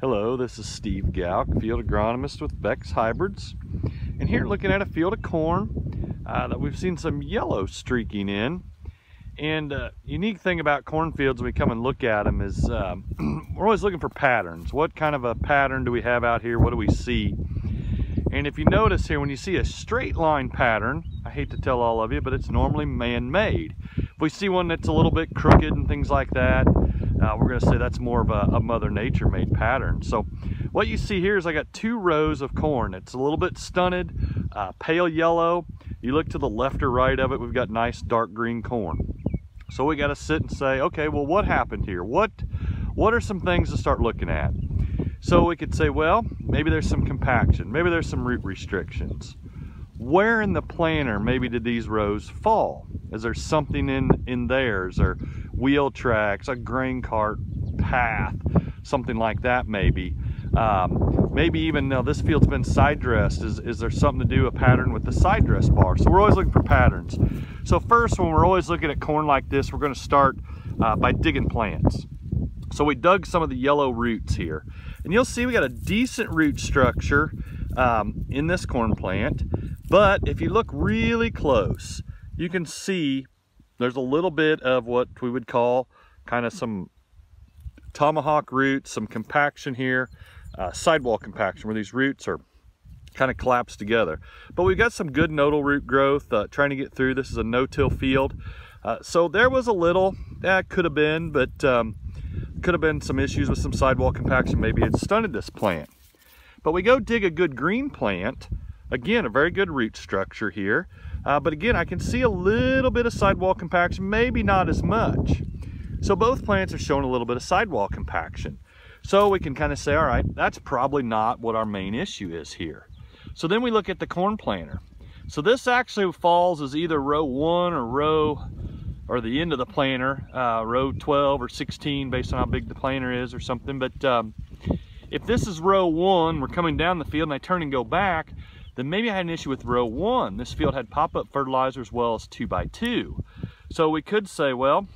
Hello, this is Steve Gauck, field agronomist with Beck's Hybrids. And here looking at a field of corn that we've seen some yellow streaking in. And unique thing about cornfields when we come and look at them is we're always looking for patterns. What kind of a pattern do we have out here? What do we see? And if you notice here, when you see a straight line pattern, I hate to tell all of you, but it's normally man-made. If we see one that's a little bit crooked and things like that, we're going to say that's more of a Mother Nature made pattern. So what you see here is I got two rows of corn. It's a little bit stunted, pale yellow. You look to the left or right of it, we've got nice dark green corn. So we got to sit and say, okay, well, what happened here? What are some things to start looking at? So we could say, well, maybe there's some compaction, maybe there's some root restrictions. Where in the planter maybe did these rows fall? Is there something in there? Is there wheel tracks, a grain cart path, something like that maybe? Maybe even, now this field's been side dressed. Is there something to do, a pattern with the side dress bar? So we're always looking for patterns. So first, when we're always looking at corn like this, we're going to start by digging plants. So we dug some of the yellow roots here. And you'll see we got a decent root structure in this corn plant. But if you look really close, you can see there's a little bit of what we would call kind of some tomahawk roots, some compaction here, sidewall compaction where these roots are kind of collapsed together. But we've got some good nodal root growth trying to get through. This is a no-till field. So there was a little, could have been, but could have been some issues with some sidewall compaction. Maybe it stunted this plant. But we go dig a good green plant. Again, a very good root structure here. But again, I can see a little bit of sidewall compaction, maybe not as much. So both plants are showing a little bit of sidewall compaction. So we can kind of say, all right, that's probably not what our main issue is here. So then we look at the corn planter. So this actually falls as either row 1 or the end of the planter, row 12 or 16, based on how big the planter is or something. But if this is row 1, we're coming down the field and I turn and go back, then maybe I had an issue with row 1. This field had pop-up fertilizer as well as 2x2. So we could say, well,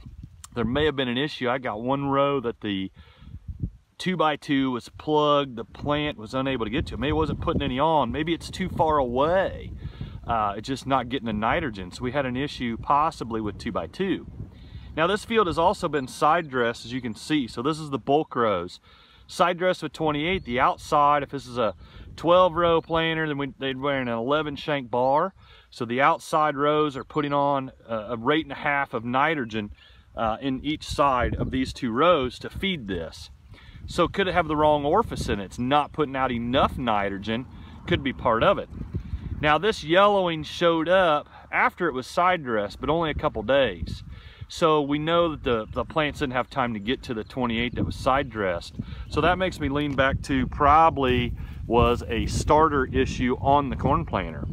there may have been an issue. I got one row that the 2x2 was plugged, the plant was unable to get to it. Maybe it wasn't putting any on. Maybe it's too far away. It's just not getting the nitrogen. So we had an issue possibly with 2x2. Now this field has also been side dressed, as you can see. So this is the bulk rows. Side dressed with 28. The outside, if this is a 12 row planter, then they'd wear an 11 shank bar. So the outside rows are putting on a rate and a half of nitrogen in each side of these two rows to feed this. So could it have the wrong orifice in it? It's not putting out enough nitrogen, could be part of it. Now this yellowing showed up after it was side dressed, but only a couple days. So we know that the plants didn't have time to get to the 28 that was side dressed. So that makes me lean back to probably was a starter issue on the corn planter.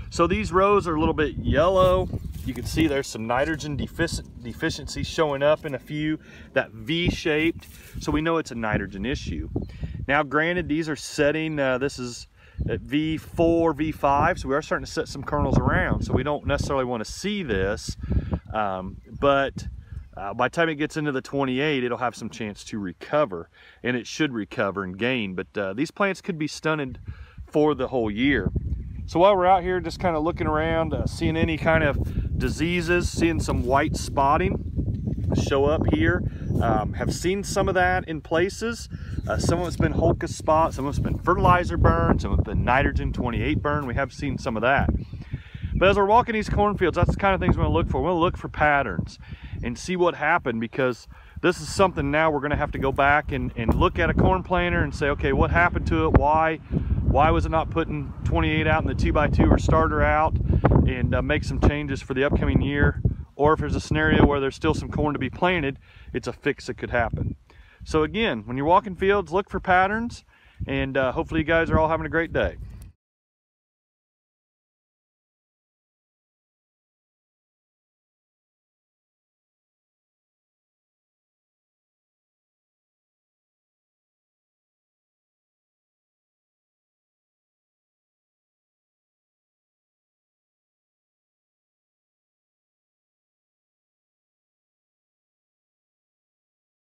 So these rows are a little bit yellow. You can see there's some nitrogen deficiency showing up in a few, that V-shaped. So we know it's a nitrogen issue. Now granted, these are setting, this is at V4, V5, so we are starting to set some kernels around. So we don't necessarily want to see this, but by the time it gets into the 28, it'll have some chance to recover, and it should recover and gain. But these plants could be stunted for the whole year. So while we're out here just kind of looking around, seeing any kind of diseases, seeing some white spotting show up here. Have seen some of that in places. Some of it's been Holcus spot, some of it's been fertilizer burn, some of it's been nitrogen 28 burn. We have seen some of that. But as we're walking these cornfields, that's the kind of things we want to look for. We want to look for patterns and see what happened, because this is something now we're going to have to go back and look at a corn planter and say, okay, what happened to it? Why was it not putting 28 out in the 2x2 or starter out, and make some changes for the upcoming year? Or if there's a scenario where there's still some corn to be planted, it's a fix that could happen. So again, when you're walking fields, look for patterns, and hopefully you guys are all having a great day.